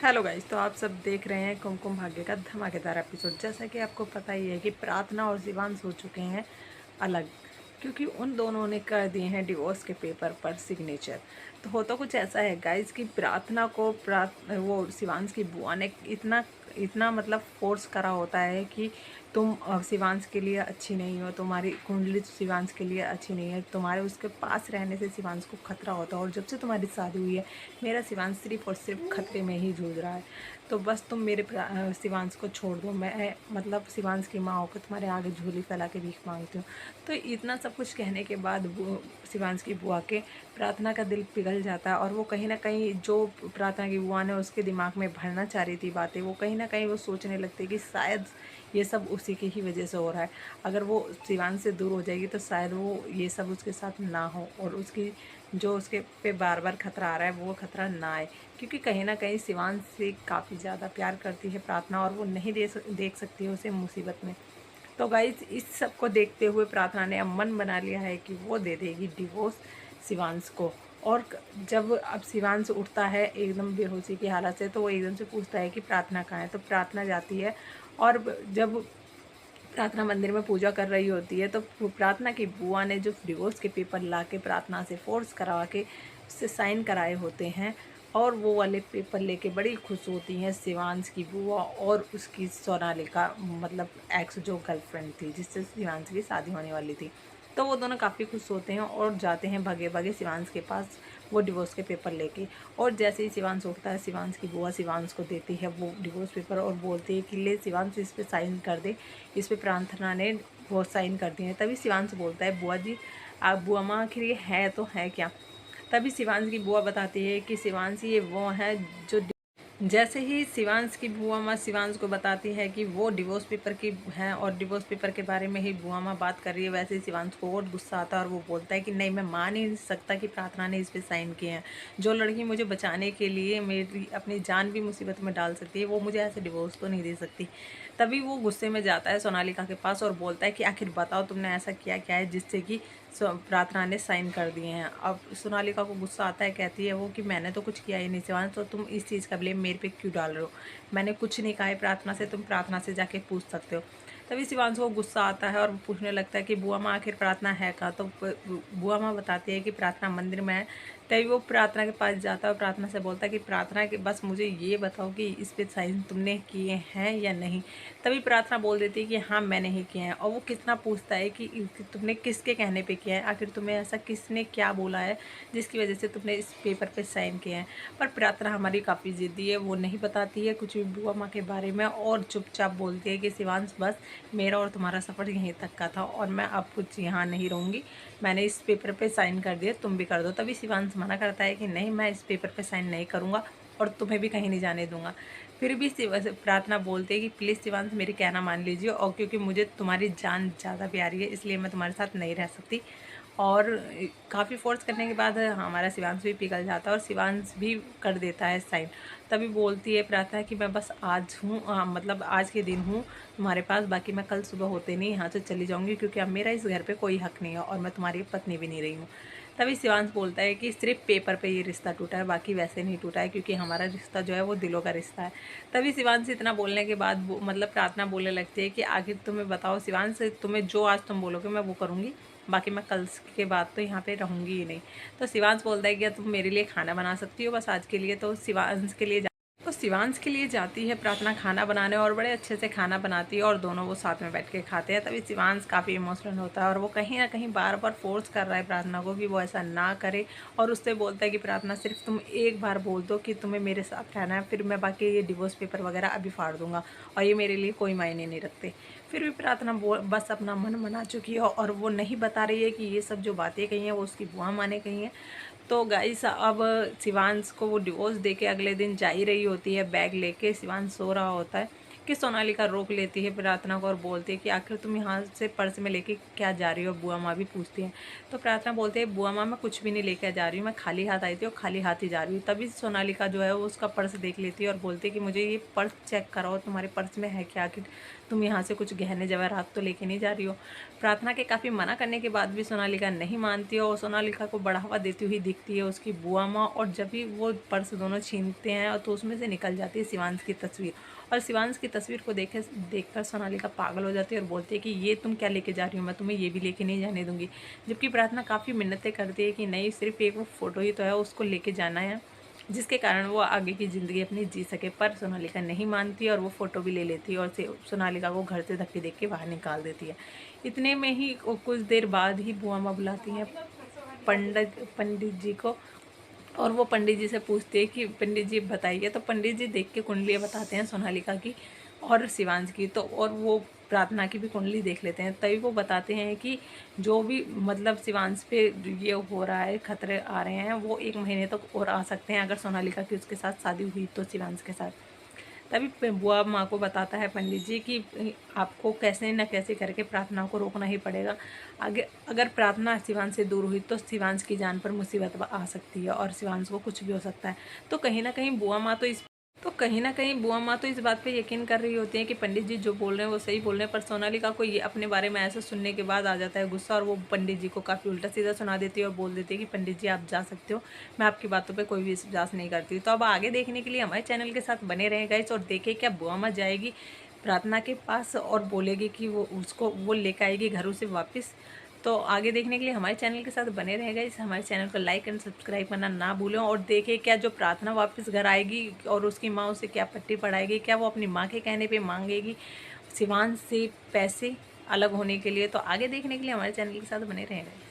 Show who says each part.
Speaker 1: Hello guys, तो आप सब देख रहे हैं कुमकुम भाग्य का धमाकेदार एपिसोड। जैसा कि आपको पता ही है कि प्रार्थना और शिवांश हो चुके हैं अलग, क्योंकि उन दोनों ने कर दिए हैं डिवोर्स के पेपर पर सिग्नेचर। तो होता कुछ ऐसा है गाइस कि प्रार्थना को वो शिवांश की बुआ ने इतना इतना मतलब फोर्स करा होता है कि तुम शिवांश के लिए अच्छी नहीं हो, तुम्हारी कुंडली शिवांश के लिए अच्छी नहीं है, तुम्हारे उसके पास रहने से शिवांश को खतरा होता है। और जब से तुम्हारी शादी हुई है मेरा शिवांश सिर्फ और सिर्फ खतरे में ही जूझ रहा है। तो बस तुम मेरे शिवांश को छोड़ दो, मैं मतलब शिवांश की माँ होकर तुम्हारे आगे झोली फैला के भीख मांगती हूँ। तो इतना सब कुछ कहने के बाद शिवांश की बुआ के प्रार्थना का दिल पिघल जाता है, और वो कहीं ना कहीं जो प्रार्थना की बुआ ने उसके दिमाग में भरना चाह रही थी बातें, वो कहीं ना कहीं वो सोचने लगती कि शायद ये सब उसी की ही वजह से हो रहा है। अगर वो शिवांश से दूर हो जाएगी तो शायद वो ये सब उसके साथ ना हो, और उसकी जो उसके पे बार बार खतरा आ रहा है वो खतरा ना आए। क्योंकि कहीं ना कहीं शिवांश से काफ़ी ज़्यादा प्यार करती है प्रार्थना, और वो नहीं देख सकती है उसे मुसीबत में। तो गाइस, इस सब को देखते हुए प्रार्थना ने अब मन बना लिया है कि वो दे देगी डिवोर्स शिवांश को। और जब अब शिवांश उठता है एकदम बेहोशी की हालत से, तो वो एकदम से पूछता है कि प्रार्थना कहाँ है। तो प्रार्थना जाती है, और जब प्रार्थना मंदिर में पूजा कर रही होती है तो प्रार्थना की बुआ ने जो डिवोर्स के पेपर ला के प्रार्थना से फोर्स करवा के उससे साइन कराए होते हैं, और वो वाले पेपर लेके बड़ी खुश होती हैं शिवांश की बुआ और उसकी सोनालिका, मतलब एक्स जो गर्लफ्रेंड थी जिससे शिवांश की शादी होने वाली थी। तो वो दोनों काफ़ी खुश होते हैं और जाते हैं भगे भगे शिवांश के पास वो डिवोर्स के पेपर लेके। और जैसे ही शिवांश उठता है, शिवांश की बुआ शिवांश को देती है वो डिवोर्स पेपर और बोलती है कि ले शिवांश, इस पर साइन कर दे। इस पर प्रार्थना ने वो साइन कर दिए हैं। तभी शिवांश बोलता है, बुआ जी आप बुआ माँ आखिर ये है तो है क्या। तभी शिवांश की बुआ बताती है कि शिवांश ये वो है जो, जैसे ही शिवांश की बुआ माँ शिवांश को बताती है कि वो डिवोर्स पेपर की हैं और डिवोर्स पेपर के बारे में ही बुआ माँ बात कर रही है, वैसे ही शिवांश को और गुस्सा आता है और वो बोलता है कि नहीं, मैं मान ही नहीं सकता कि प्रार्थना ने इस पे साइन किए हैं। जो लड़की मुझे बचाने के लिए मेरी अपनी जान भी मुसीबत में डाल सकती है, वो मुझे ऐसे डिवोर्स तो नहीं दे सकती। तभी वो गुस्से में जाता है सोनालिका के पास और बोलता है कि आखिर बताओ तुमने ऐसा किया क्या है जिससे कि प्रार्थना ने साइन कर दिए हैं। अब सोनालिका को गुस्सा आता है, कहती है वो कि मैंने तो कुछ किया ही नहीं शिवांश, तो तुम इस चीज़ का ब्लेम मेरे पे क्यों डाल रहे हो। मैंने कुछ नहीं कहा है प्रार्थना से, तुम प्रार्थना से जाके पूछ सकते हो। तभी शिवांश को गुस्सा आता है और वो पूछने लगता है कि बुआ माँ आखिर प्रार्थना है कहाँ। तो बुआ माँ बताती है कि प्रार्थना मंदिर में है। तभी वो प्रार्थना के पास जाता है और प्रार्थना से बोलता है कि प्रार्थना के बस मुझे ये बताओ कि इस पे साइन तुमने किए हैं या नहीं। तभी प्रार्थना बोल देती है कि हाँ मैंने ही किया है। और वो कितना पूछता है कि तुमने किसके कहने पे किया है, आखिर तुम्हें ऐसा किसने क्या बोला है जिसकी वजह से तुमने इस पेपर पे साइन किए हैं। पर प्रार्थना हमारी काफ़ी ज़िद्दी है, वो नहीं बताती है कुछ भी बुआ माँ के बारे में, और चुपचाप बोलती है कि शिवांश बस मेरा और तुम्हारा सफ़र यहीं तक का था और मैं अब कुछ यहाँ नहीं रहूँगी, मैंने इस पेपर पे साइन कर दिया, तुम भी कर दो। तभी शिवांश मना करता है कि नहीं, मैं इस पेपर पे साइन नहीं करूँगा और तुम्हें भी कहीं नहीं जाने दूंगा। फिर भी प्रार्थना बोलती है कि प्लीज़ शिवांश मेरी कहना मान लीजिए, और क्योंकि मुझे तुम्हारी जान ज़्यादा प्यारी है इसलिए मैं तुम्हारे साथ नहीं रह सकती। और काफ़ी फोर्स करने के बाद हमारा शिवांश भी पिघल जाता है और शिवांश भी कर देता है साइन। तभी बोलती है प्रार्थना कि मैं बस आज हूँ, मतलब आज के दिन हूँ तुम्हारे पास, बाकी मैं कल सुबह होते नहीं यहाँ से चली जाऊँगी, क्योंकि अब मेरा इस घर पे कोई हक नहीं है और मैं तुम्हारी पत्नी भी नहीं रही हूँ। तभी शिवांश बोलता है कि सिर्फ पेपर पे ये रिश्ता टूटा है, बाकी वैसे नहीं टूटा है, क्योंकि हमारा रिश्ता जो है वो दिलों का रिश्ता है। तभी शिवांश इतना बोलने के बाद मतलब प्रार्थना बोलने लगती है कि आखिर तुम्हें बताओ शिवांश, तुम्हें जो आज तुम बोलोगे मैं वो करूँगी, बाकी मैं कल के बाद तो यहाँ पे रहूँगी ही नहीं। तो शिवांश बोलता है कि तुम मेरे लिए खाना बना सकती हो बस आज के लिए। तो शिवांश के लिए जाती है प्रार्थना खाना बनाने, और बड़े अच्छे से खाना बनाती है और दोनों वो साथ में बैठ के खाते हैं। तभी शिवांश काफ़ी इमोशनल होता है और वो कहीं ना कहीं बार बार फोर्स कर रहा है प्रार्थना को कि वो ऐसा ना करे, और उससे बोलता है कि प्रार्थना सिर्फ तुम एक बार बोल दो कि तुम्हें मेरे साथ रहना है, फिर मैं बाकी ये डिवोर्स पेपर वगैरह अभी फाड़ दूंगा और ये मेरे लिए कोई मायने नहीं रखते। फिर भी प्रार्थना बस अपना मन मना चुकी है और वो नहीं बता रही है कि ये सब जो बातें कही हैं वो उसकी बुआ माँ ने कही हैं। तो गाइस, अब शिवांश को वो डिवोर्स देके अगले दिन जा ही रही होती है, बैग लेके शिवांश सो रहा होता है कि सोनालिका रोक लेती है प्रार्थना को और बोलती है कि आखिर तुम यहाँ से पर्स में लेके क्या जा रही हो। बुआ माँ भी पूछती है तो प्रार्थना बोलती है बुआ माँ मैं कुछ भी नहीं लेकर जा रही हूँ, मैं खाली हाथ आई थी और खाली हाथ ही जा रही हूँ। तभी सोनालिका जो है वो उसका पर्स देख लेती है और बोलती है कि मुझे ये पर्स चेक कराओ, तुम्हारे पर्स में है क्या, आखिर तुम यहाँ से कुछ गहने जवाहरात तो लेके नहीं जा रही हो। प्रार्थना के काफ़ी मना करने के बाद भी सोनालिका नहीं मानती है और सोनालिका को बढ़ावा देती हुई दिखती है उसकी बुआ माँ। और जब भी वो पर्स दोनों छीनते हैं तो उसमें से निकल जाती है शिवांश की तस्वीर, और शिवांश की तस्वीर को देखकर सोनालिका पागल हो जाती है और बोलती है कि ये तुम क्या लेके जा रही हो, मैं तुम्हें ये भी लेके नहीं जाने दूंगी। जबकि प्रार्थना काफ़ी मिन्नतें करती है कि नहीं, सिर्फ एक वो फ़ोटो ही तो है, उसको लेके जाना है जिसके कारण वो आगे की ज़िंदगी अपनी जी सके। पर सोनालिका नहीं मानती और वो फ़ोटो भी ले लेती है और सोनालिका को घर से धक्के देके बाहर निकाल देती है। इतने में ही कुछ देर बाद ही बुआ माँ बुलाती हैं पंडित जी को, और वो पंडित जी से पूछती है कि पंडित जी बताइए। तो पंडित जी देख के कुंडलियाँ बताते हैं सोनालिका की और शिवांश की, तो और वो प्रार्थना की भी कुंडली देख लेते हैं। तभी वो बताते हैं कि जो भी मतलब शिवांश पे ये हो रहा है, खतरे आ रहे हैं, वो 1 महीने तक और आ सकते हैं अगर सोनालिका की उसके साथ शादी हुई तो शिवांश के साथ। तभी बुआ माँ को बताता है पंडित जी कि आपको कैसे न कैसे करके प्रार्थना को रोकना ही पड़ेगा। आगे अगर प्रार्थना शिवांश से दूर हुई तो शिवांश की जान पर मुसीबत आ सकती है और शिवांश को कुछ भी हो सकता है। तो कहीं ना कहीं बुआ माँ तो इस बात पे यकीन कर रही होती है कि पंडित जी जो बोल रहे हैं वो सही बोल रहे हैं। पर सोनालिका को ये अपने बारे में ऐसा सुनने के बाद आ जाता है गुस्सा, और वो पंडित जी को काफ़ी उल्टा सीधा सुना देती है और बोल देती है कि पंडित जी आप जा सकते हो, मैं आपकी बातों पे कोई भी विश्वास नहीं करती। तो अब आगे देखने के लिए हमारे चैनल के साथ बने रहें गाइस, और देखें क्या बुआ माँ जाएगी प्रार्थना के पास और बोलेगी कि वो लेकर आएगी घरों से वापस। तो आगे देखने के लिए हमारे चैनल के साथ बने रहेगा। इस हमारे चैनल को लाइक एंड सब्सक्राइब करना ना भूलें, और देखें क्या जो प्रार्थना वापस घर आएगी और उसकी माँ उसे क्या पट्टी पढ़ाएगी, क्या वो अपनी माँ के कहने पे मांगेगी शिवांश से पैसे अलग होने के लिए। तो आगे देखने के लिए हमारे चैनल के साथ बने रहेंगे।